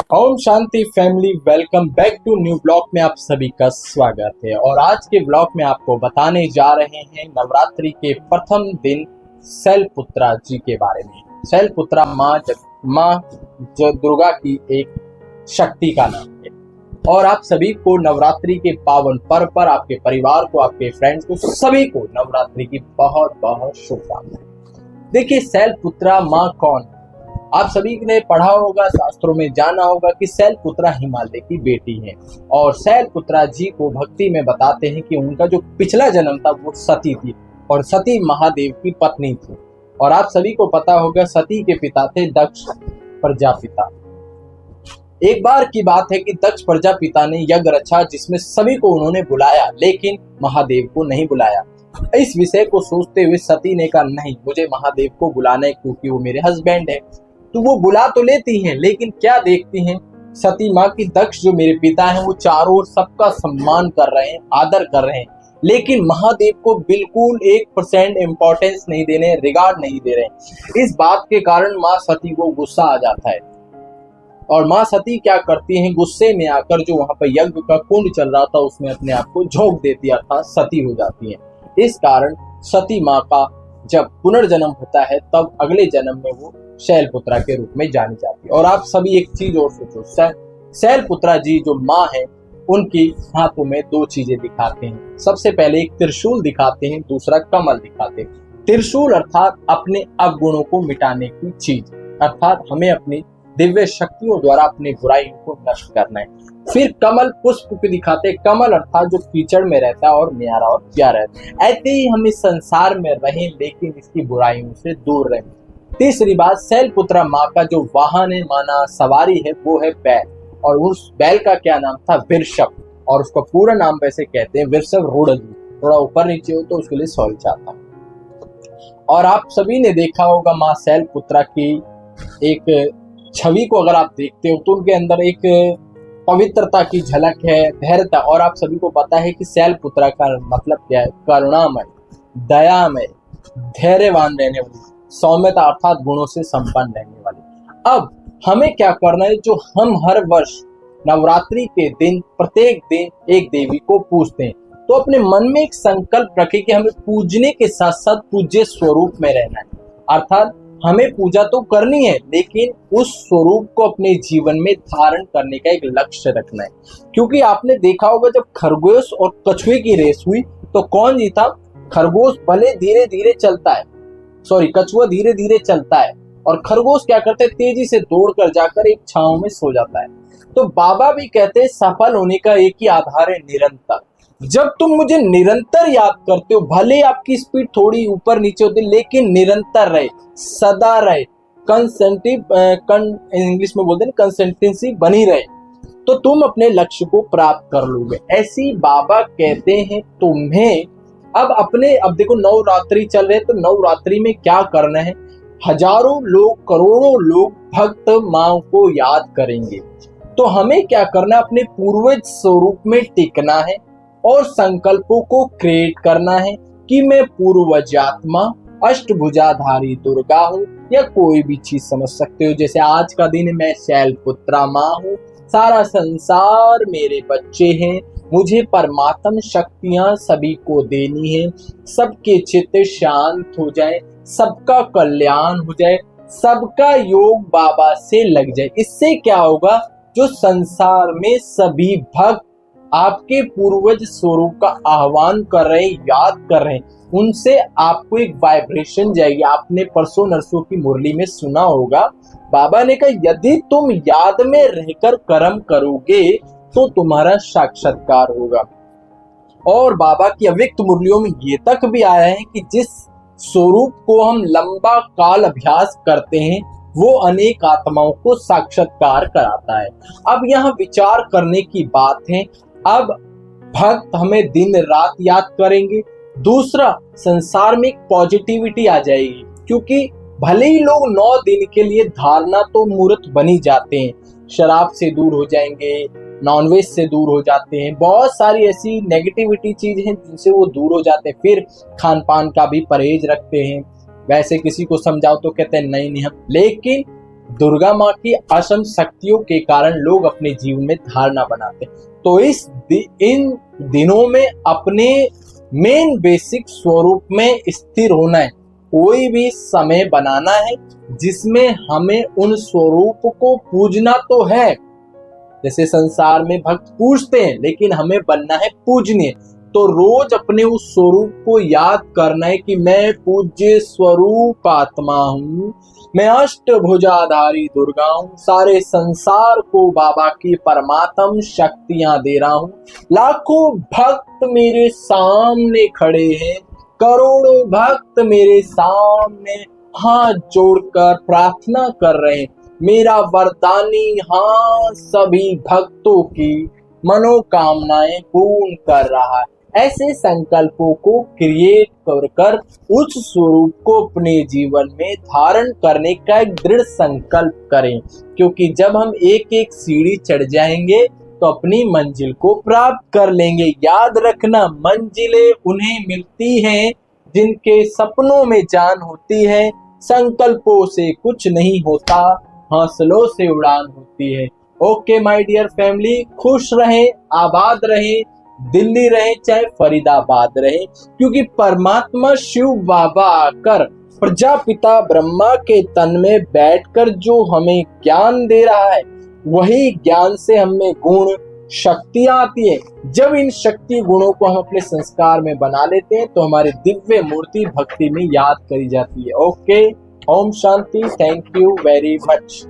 ओम शांति family, welcome back to new blog में आप सभी का स्वागत है। और आज के ब्लॉग में आपको बताने जा रहे हैं नवरात्रि के प्रथम दिन शैलपुत्रा जी के बारे में। शैलपुत्रा माँ जो दुर्गा की एक शक्ति का नाम है। और आप सभी को नवरात्रि के पावन पर्व पर आपके परिवार को, आपके फ्रेंड्स को, सभी को नवरात्रि की बहुत बहुत शुभकामनाएं। देखिए, शैलपुत्रा माँ कौन? आप सभी ने पढ़ा होगा, शास्त्रों में जाना होगा कि शैलपुत्रा हिमालय की बेटी है। और शैलपुत्रा जी को भक्ति में बताते हैं कि उनका जो पिछला जन्म था वो सती थी और सती महादेव की पत्नी थी। और आप सभी को पता होगा सती के पिता थे दक्ष प्रजापिता। एक बार की बात है कि दक्ष प्रजापिता ने यज्ञ रचा जिसमें सभी को उन्होंने बुलाया, लेकिन महादेव को नहीं बुलाया। इस विषय को सोचते हुए सती ने कहा, नहीं, मुझे महादेव को बुलाना है क्योंकि वो मेरे हस्बैंड है। तो वो बुला तो लेती हैं, लेकिन क्या देखती हैं सती माँ की दक्ष जो मेरे पिता हैं वो चारों ओर सबका सम्मान कर रहे हैं, आदर कर रहे हैं, लेकिन महादेव को बिल्कुल 1% इम्पोर्टेंस नहीं दे रहे हैं, रिगार्ड नहीं दे रहे हैं। इस बात के कारण माँ सती को गुस्सा आ जाता है और माँ सती क्या करती हैं, गुस्से में आकर जो वहां पर यज्ञ का कुंड चल रहा था उसमें अपने आप को झोंक देती, अर्थात सती हो जाती है। इस कारण सती माँ का जब पुनर्जन्म होता है तब अगले जन्म में वो शैलपुत्रा के रूप में जानी जाती है। और आप सभी एक चीज और सोचो, शैलपुत्रा जी जो माँ है उनकी हाथों में दो चीजें दिखाते हैं। सबसे पहले एक त्रिशूल दिखाते हैं, दूसरा कमल दिखाते हैं। त्रिशूल अर्थात अपने अवगुणों को मिटाने की चीज, अर्थात हमें अपनी दिव्य शक्तियों द्वारा अपनी बुराइयों को नष्ट करना है। फिर कमल पुष्प को दिखाते, कमल अर्थात जो कीचड़ में रहता है और न्यारा और प्यारा रहता है। ऐसे ही हम इस संसार में रहें लेकिन इसकी बुराइयों से दूर रहें। तीसरी बात, शैलपुत्रा माँ का जो वाहन है, माना सवारी है, वो है बैल। और उस बैल का क्या नाम था? वृषभ। और उसका पूरा नाम वैसे कहते हैं वृषभ रूढ़। थोड़ा ऊपर नीचे हो तो उसके लिए सॉरी चाहता हूँ। और आप सभी ने देखा होगा माँ शैलपुत्रा की एक छवि को अगर आप देखते हो तो उनके अंदर एक पवित्रता की झलक है, धैर्यता। और आप सभी को पता है कि शैलपुत्रा का मतलब क्या है? करुणामय, दयामय, धैर्यवान रहने वाली, सौम्यता अर्थात गुणों से संपन्न रहने वाली। अब हमें क्या करना है? जो हम हर वर्ष नवरात्रि के दिन प्रत्येक दिन एक देवी को पूजते हैं, तो अपने मन में एक संकल्प रखें कि हमें पूजने के साथ साथ पूज्य स्वरूप में रहना है। अर्थात हमें पूजा तो करनी है लेकिन उस स्वरूप को अपने जीवन में धारण करने का एक लक्ष्य रखना है। क्योंकि आपने देखा होगा जब खरगोश और कछुए की रेस हुई तो कौन जीता? खरगोश भले धीरे धीरे चलता है, कछुआ धीरे धीरे चलता है और खरगोश क्या करते हैं? तेजी से दौड़कर जाकर एक छांव में सो जाता है। तो बाबा भी कहते हैं सफल होने का एक ही आधार है, निरंतर। जब तुम मुझे निरंतर याद करते हो, भले आपकी स्पीड थोड़ी ऊपर नीचे होती है लेकिन निरंतर रहे, सदा रहे, इंग्लिश में बोलते हैं कंसिस्टेंसी बनी रहे, तो तुम अपने लक्ष्य को प्राप्त कर लोगे। ऐसी बाबा कहते हैं तुम्हें। अब देखो नवरात्रि चल रहे, तो नवरात्रि में क्या करना है? हजारों लोग, करोड़ों लोग भक्त माँ को याद करेंगे। तो हमें क्या करना है? अपने पूर्वज स्वरूप में टिकना है और संकल्पों को क्रिएट करना है कि मैं पूर्वज आत्मा, अष्टभुजाधारी दुर्गा हूँ, या कोई भी चीज समझ सकते हो। जैसे आज का दिन मैं शैलपुत्रा माँ हूँ, सारा संसार मेरे बच्चे हैं, मुझे परमात्म शक्तियां सभी को देनी है, सबके चित्त शांत हो जाए, सबका कल्याण हो जाए, सबका योग बाबा से लग जाए। इससे क्या होगा? जो संसार में सभी भक्त आपके पूर्वज स्वरूप का आह्वान कर रहे हैं, याद कर रहे हैं, उनसे आपको एक वाइब्रेशन जाएगी। आपने परसों नरसों की मुरली में सुना होगा, बाबा ने कहा यदि तुम याद में रहकर कर्म करोगे तो तुम्हारा साक्षात्कार होगा। और बाबा की अव्यक्त मुरलियों में ये तक भी आया है कि जिस स्वरूप को हम लंबा काल अभ्यास करते हैं वो अनेक आत्माओं को साक्षात्कार कराता है। अब यहाँ विचार करने की बात है। अब भक्त हमें दिन रात याद करेंगे। दूसरा, संसार में एक पॉजिटिविटी आ जाएगी, क्योंकि भले ही लोग 9 दिन के लिए धारणा तो मूर्त बनी जाते हैं, शराब से दूर हो जाएंगे, नॉनवेज से दूर हो जाते हैं, बहुत सारी ऐसी नेगेटिविटी चीज हैं जिनसे वो दूर हो जाते हैं। फिर खान पान का भी परहेज रखते हैं। वैसे किसी को समझाओ तो कहते हैं नहीं हम, लेकिन दुर्गा माँ की असम शक्तियों के कारण लोग अपने जीवन में धारणा बनाते हैं। तो इन दिनों में अपने मेन बेसिक स्वरूप में स्थिर होना है। कोई भी समय बनाना है जिसमें हमें उन स्वरूप को पूजना तो है, जैसे संसार में भक्त पूजते हैं, लेकिन हमें बनना है पूजनीय। तो रोज अपने उस स्वरूप को याद करना है कि मैं पूज्य स्वरूप आत्मा हूँ, मैं अष्टभुजाधारी दुर्गा हूँ, सारे संसार को बाबा की परमात्म शक्तियां दे रहा हूँ। लाखों भक्त मेरे सामने खड़े हैं, करोड़ों भक्त मेरे सामने हाथ जोड़कर प्रार्थना कर रहे हैं। मेरा वरदानी हाँ सभी भक्तों की मनोकामनाएं पूर्ण कर रहा है। ऐसे संकल्पों को क्रिएट कर उस स्वरूप को अपने जीवन में धारण करने का एक दृढ़ संकल्प करें, क्योंकि जब हम एक एक सीढ़ी चढ़ जाएंगे तो अपनी मंजिल को प्राप्त कर लेंगे। याद रखना, मंजिलें उन्हें मिलती हैं जिनके सपनों में जान होती है। संकल्पों से कुछ नहीं होता, हौसलों से उड़ान होती है। ओके माय डियर फैमिली, खुश रहें, आबाद रहें, दिल्ली रहे चाहे फरीदाबाद रहे, क्योंकि परमात्मा शिव बाबा आकर प्रजापिता ब्रह्मा के तन में बैठकर जो हमें ज्ञान दे रहा है, वही ज्ञान से हमें गुण शक्तियां आती है। जब इन शक्ति गुणों को हम अपने संस्कार में बना लेते हैं तो हमारी दिव्य मूर्ति भक्ति में याद करी जाती है। ओके, ओम शांति, थैंक यू वेरी मच।